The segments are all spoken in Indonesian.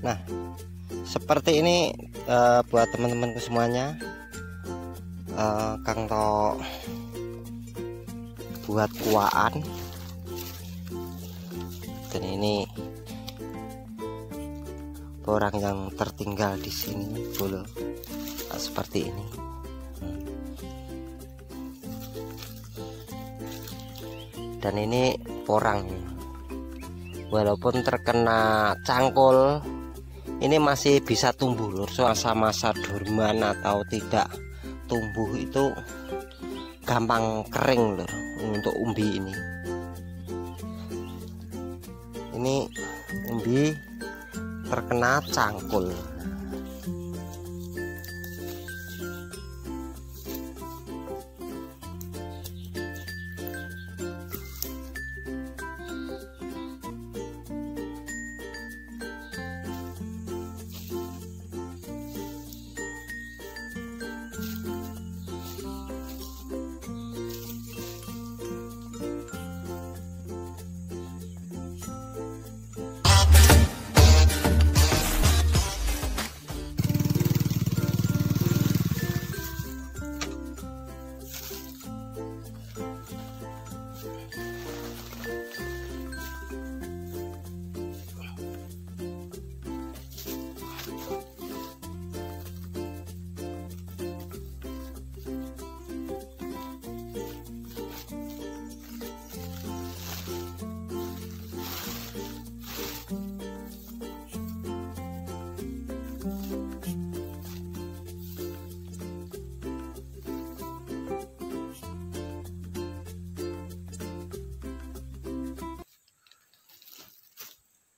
Nah, seperti ini buat teman-temanku semuanya, Kang To buat kuaan. Dan ini orang yang tertinggal di sini dulu, seperti ini. Dan ini porang, walaupun terkena cangkul, ini masih bisa tumbuh lur. Masa-masa dorman atau tidak tumbuh itu gampang kering lur untuk umbi ini. Ini umbi terkena cangkul.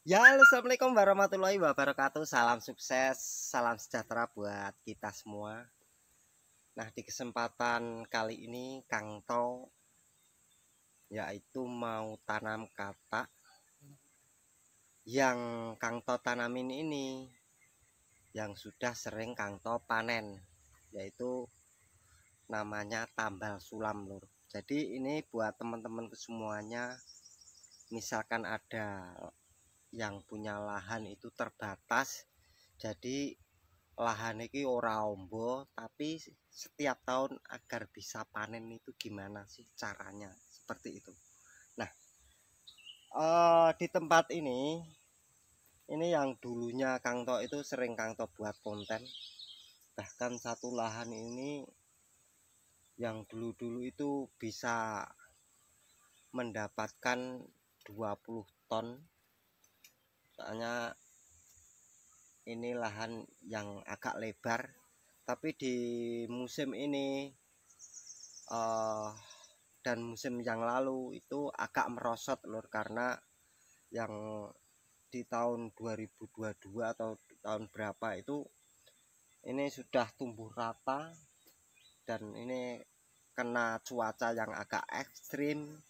Ya, assalamualaikum warahmatullahi wabarakatuh. Salam sukses, salam sejahtera buat kita semua. Nah, di kesempatan kali ini Kang To yaitu mau tanam katak. Yang Kang To tanamin ini yang sudah sering Kang To panen, yaitu namanya tambal sulam lur. Jadi ini buat teman-teman semuanya, misalkan ada yang punya lahan itu terbatas, jadi lahan ini ora ombo, tapi setiap tahun agar bisa panen itu gimana sih caranya, seperti itu. Nah, di tempat ini yang dulunya Kang To itu sering Kang To buat konten, bahkan satu lahan ini yang dulu-dulu itu bisa mendapatkan 20 ton. Soalnya ini lahan yang agak lebar, tapi di musim ini dan musim yang lalu itu agak merosot lur, karena yang di tahun 2022 atau tahun berapa itu ini sudah tumbuh rata, dan ini kena cuaca yang agak ekstrim,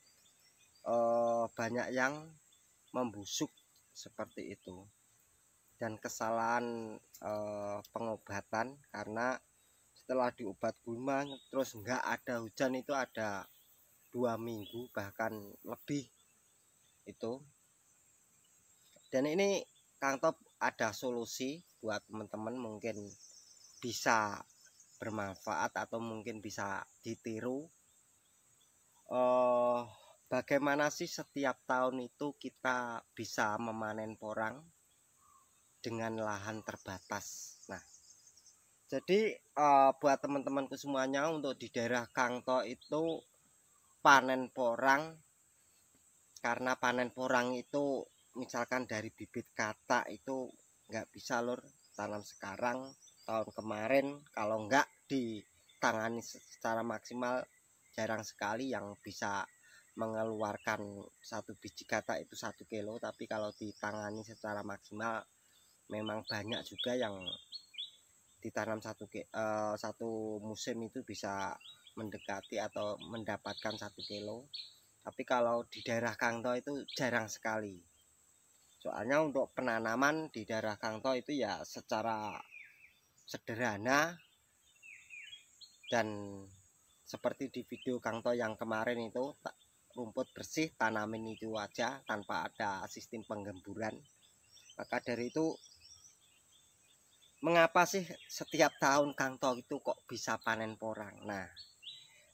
banyak yang membusuk seperti itu. Dan kesalahan pengobatan, karena setelah diobat gulma terus nggak ada hujan, itu ada 2 minggu bahkan lebih itu. Dan ini Kang Top ada solusi buat teman-teman, mungkin bisa bermanfaat atau mungkin bisa ditiru. Bagaimana sih setiap tahun itu kita bisa memanen porang dengan lahan terbatas. Nah, jadi buat teman-temanku semuanya, untuk di daerah Kang To itu panen porang, karena panen porang itu misalkan dari bibit katak itu nggak bisa lur tanam sekarang, tahun kemarin kalau nggak ditangani secara maksimal, jarang sekali yang bisa mengeluarkan satu biji katak itu 1 kilo. Tapi kalau ditangani secara maksimal, memang banyak juga yang ditanam satu musim itu bisa mendekati atau mendapatkan 1 kilo. Tapi kalau di daerah Kang To itu jarang sekali. Soalnya untuk penanaman di daerah Kang To itu ya secara sederhana, dan seperti di video Kang To yang kemarin itu, rumput bersih tanamin itu aja tanpa ada sistem penggemburan. Maka dari itu mengapa sih setiap tahun Kang To itu kok bisa panen porang? Nah,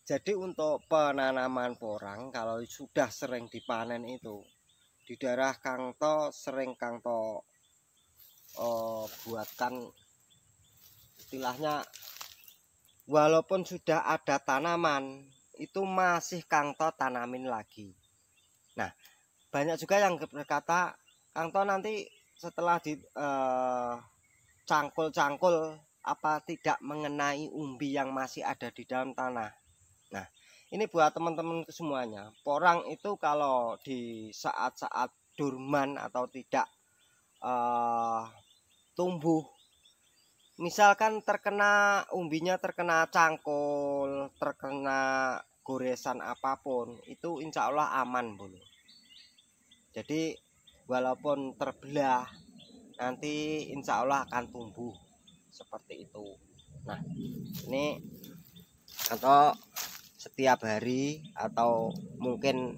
jadi untuk penanaman porang kalau sudah sering dipanen itu di daerah Kang To sering Kang To buatkan istilahnya, walaupun sudah ada tanaman itu masih Kang To tanamin lagi. Nah, banyak juga yang berkata Kang To nanti setelah di cangkul-cangkul apa tidak mengenai umbi yang masih ada di dalam tanah. Nah, ini buat teman-teman semuanya, porang itu kalau di saat-saat dorman atau tidak tumbuh, misalkan terkena umbinya, terkena cangkul, terkena goresan apapun, itu insya Allah aman bulu. Jadi walaupun terbelah nanti insya Allah akan tumbuh seperti itu. Nah, ini atau setiap hari atau mungkin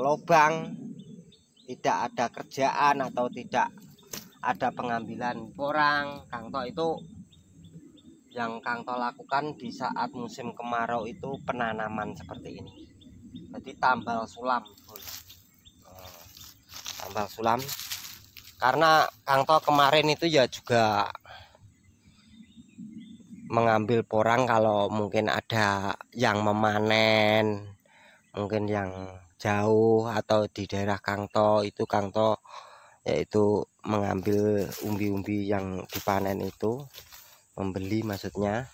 lobang tidak ada kerjaan atau tidak ada pengambilan porang, Kang To itu yang Kang To lakukan di saat musim kemarau itu penanaman seperti ini. Jadi tambal sulam, tambal sulam. Karena Kang To kemarin itu ya juga mengambil porang kalau mungkin ada yang memanen, mungkin yang jauh atau di daerah Kang To itu Kang To yaitu mengambil umbi-umbi yang dipanen itu, membeli maksudnya.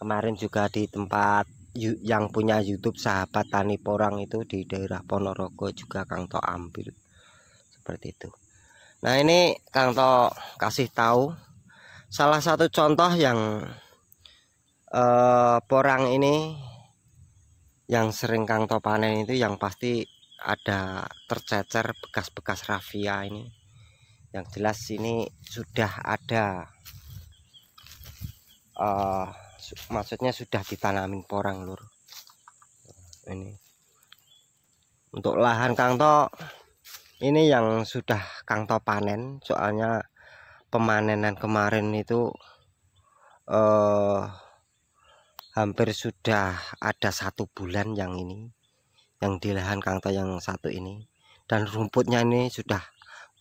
Kemarin juga di tempat yang punya YouTube Sahabat Tani Porang itu di daerah Ponorogo juga Kang To ambil seperti itu. Nah, ini Kang To kasih tahu salah satu contoh yang porang ini yang sering Kang To panen itu yang pasti ada tercecer bekas-bekas rafia ini. Yang jelas ini sudah ada maksudnya sudah ditanamin porang lur. Ini untuk lahan Kang To ini yang sudah Kang To panen, soalnya pemanenan kemarin itu hampir sudah ada 1 bulan yang ini, yang di lahan Kang To yang satu ini, dan rumputnya ini sudah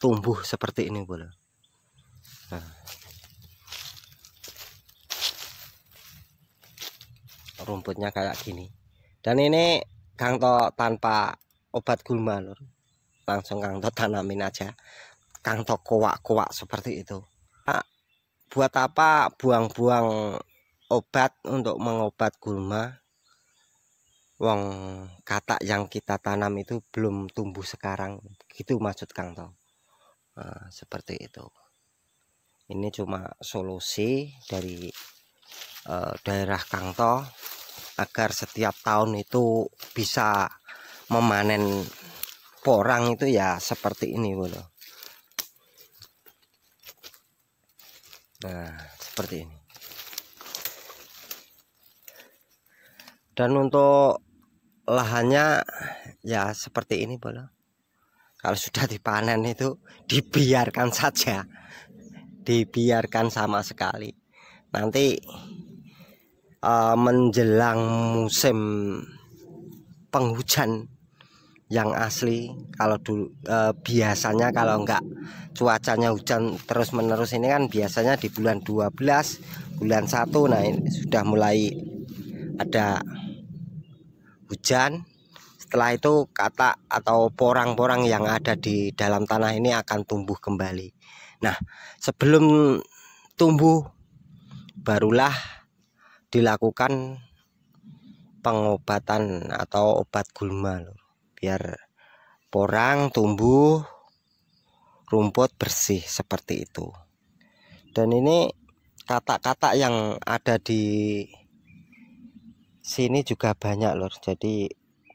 tumbuh seperti ini boleh. Nah, rumputnya kayak gini, dan ini Kang To tanpa obat gulma lur, langsung Kang To tanamin aja, Kang To kuak-kuak seperti itu. Nah, buat apa buang-buang obat untuk mengobat gulma, wong katak yang kita tanam itu belum tumbuh sekarang, gitu maksud Kang To. Nah, seperti itu. Ini cuma solusi dari daerah Kang To agar setiap tahun itu bisa memanen porang itu ya seperti ini bro. Nah, seperti ini. Dan untuk lahannya ya seperti ini bro. Kalau sudah dipanen itu dibiarkan saja, dibiarkan sama sekali. Nanti menjelang musim penghujan yang asli, kalau dulu biasanya kalau enggak cuacanya hujan terus menerus ini kan biasanya di bulan 12, bulan 1, nah ini sudah mulai ada hujan. Setelah itu katak atau porang-porang yang ada di dalam tanah ini akan tumbuh kembali. Nah, sebelum tumbuh barulah dilakukan pengobatan atau obat gulma loh, biar porang tumbuh, rumput bersih seperti itu. Dan ini katak-katak yang ada di sini juga banyak lor, jadi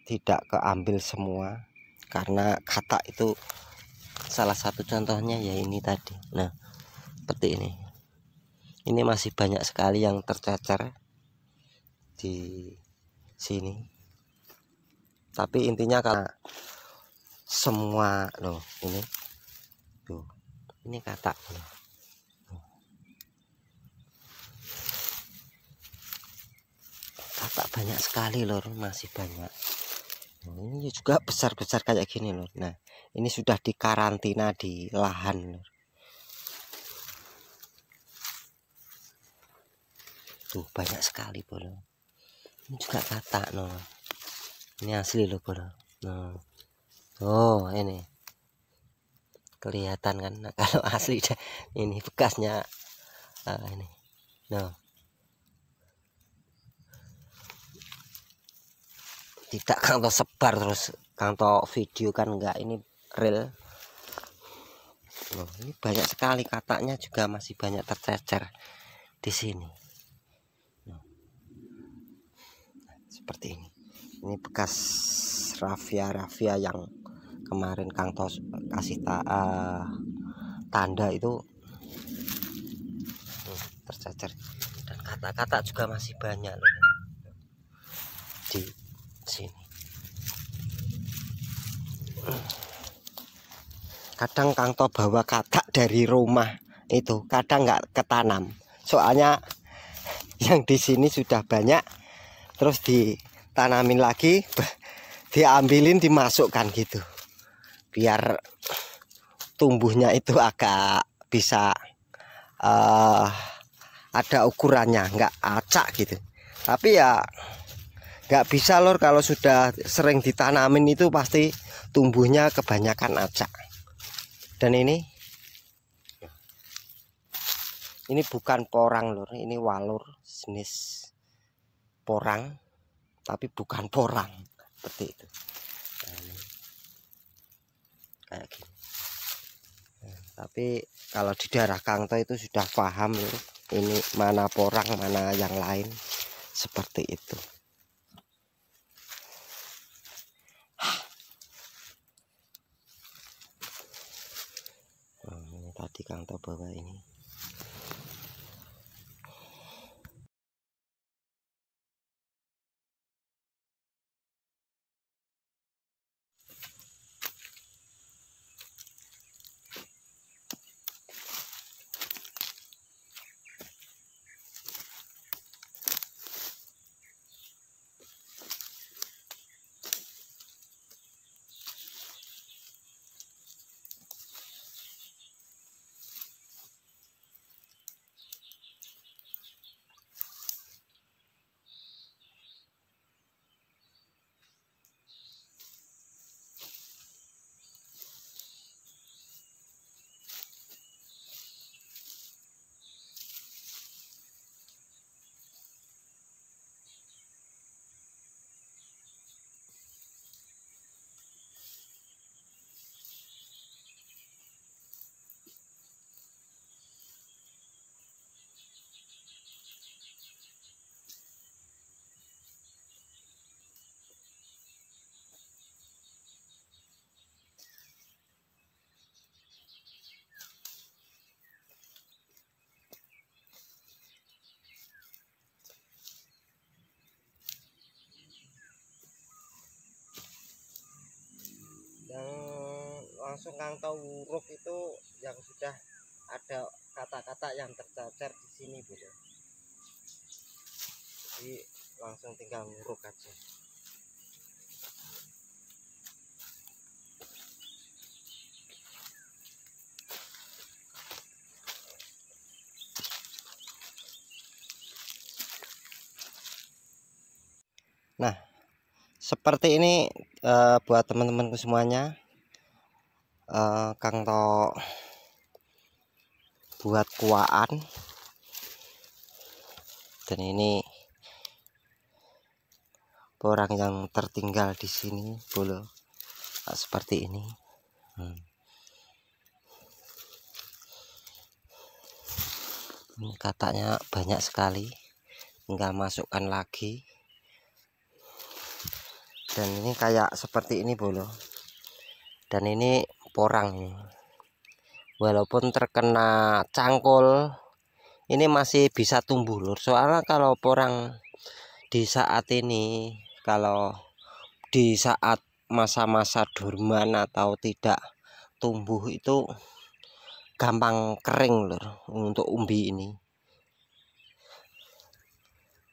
tidak keambil semua karena katak itu salah satu contohnya ya ini tadi. Nah, seperti ini masih banyak sekali yang tercecer di sini, tapi intinya karena semua loh ini tuh, ini katak katak banyak sekali lor, masih banyak. Nah, ini juga besar-besar kayak gini lor. Nah, ini sudah dikarantina di lahan lor. Tuh banyak sekali bro. Ini juga katak lor. Ini asli loh bro. Nah. Oh ini kelihatan kan. Nah, kalau asli ini bekasnya ini. Nah. Tidak kanto sebar terus kanto video kan enggak, ini real. Loh, ini banyak sekali kataknya juga masih banyak tercecer di sini. Nah, seperti ini. Ini bekas rafia yang kemarin Kang Tos kasih tanda itu tercecer, dan katak-katak juga masih banyak loh di sini. Kadang Kang To bawa katak dari rumah itu, kadang nggak ketanam. Soalnya yang di sini sudah banyak, terus ditanamin lagi, diambilin, dimasukkan gitu, biar tumbuhnya itu agak bisa ada ukurannya, nggak acak gitu. Tapi ya nggak bisa lor, kalau sudah sering ditanamin itu pasti tumbuhnya kebanyakan acak. Dan ini bukan porang lor, ini walur jenis porang, tapi bukan porang seperti itu. Nah, ini kayak gini. Nah, tapi kalau di daerah Kang To itu sudah paham lor, ini mana porang mana yang lain, seperti itu. Nah, ini tadi Kang To bawa ini. Yang langsung Kang To uruk itu yang sudah ada kata-kata yang tercacar di sini bro. Jadi langsung tinggal nguruk aja. Nah, seperti ini buat teman-temanku semuanya. Kang To buat kuaan, dan ini porang yang tertinggal di sini bolo, seperti ini. Ini kataknya banyak sekali, tinggal masukkan lagi. Dan ini kayak seperti ini bolo, dan ini porang ini. Walaupun terkena cangkul, ini masih bisa tumbuh lur. Soalnya kalau porang di saat ini, kalau di saat masa-masa dorman atau tidak tumbuh itu gampang kering lur untuk umbi ini.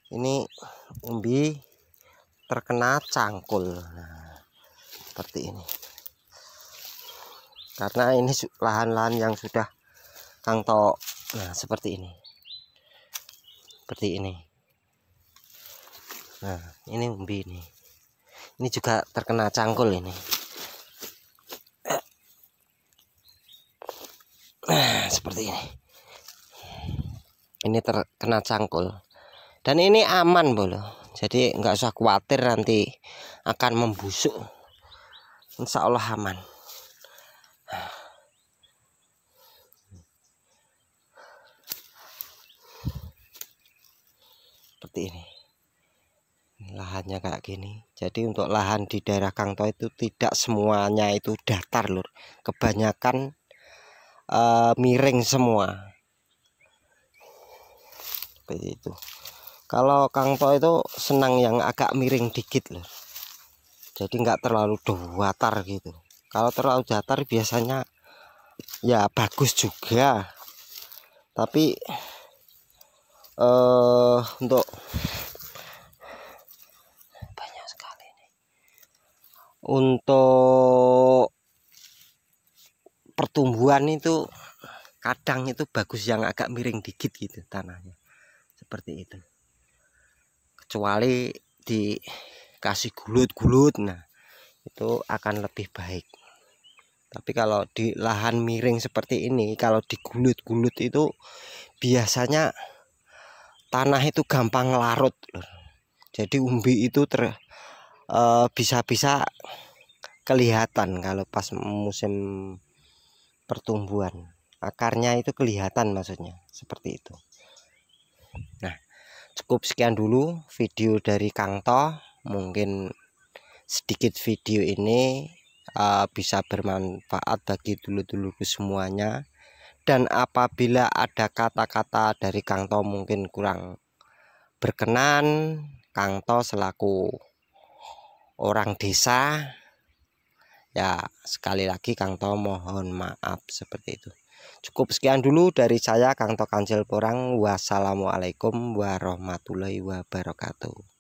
ini umbi terkena cangkul. Nah, seperti ini. Karena ini lahan-lahan yang sudah Kang To. Nah, seperti ini. Seperti ini. Nah, ini umbi ini. Ini juga terkena cangkul ini. Nah, seperti ini. Ini terkena cangkul. Dan ini aman, Bolo. Jadi nggak usah khawatir nanti akan membusuk. Insya Allah aman. Seperti ini. Lahannya kayak gini. Jadi untuk lahan di daerah Kang To itu tidak semuanya itu datar, Lur. Kebanyakan miring semua. Seperti itu. Kalau Kang To itu senang yang agak miring dikit, Lur. Jadi nggak terlalu datar gitu. Kalau terlalu datar biasanya ya bagus juga. Tapi untuk banyak sekali ini. Untuk pertumbuhan itu kadang itu bagus yang agak miring dikit gitu tanahnya. Seperti itu. Kecuali dikasih gulut-gulut, nah itu akan lebih baik. Tapi kalau di lahan miring seperti ini, kalau digulut-gulut itu biasanya tanah itu gampang larut. Jadi umbi itu bisa-bisa kelihatan kalau pas musim pertumbuhan. Akarnya itu kelihatan maksudnya, seperti itu. Nah, cukup sekian dulu video dari Kang To. Mungkin sedikit video ini bisa bermanfaat bagi dulur-dulurku semuanya. Dan apabila ada kata-kata dari Kang To mungkin kurang berkenan, Kang To selaku orang desa, ya sekali lagi Kang To mohon maaf seperti itu. Cukup sekian dulu dari saya, Kang To Kancil Porang. Wassalamualaikum warahmatullahi wabarakatuh.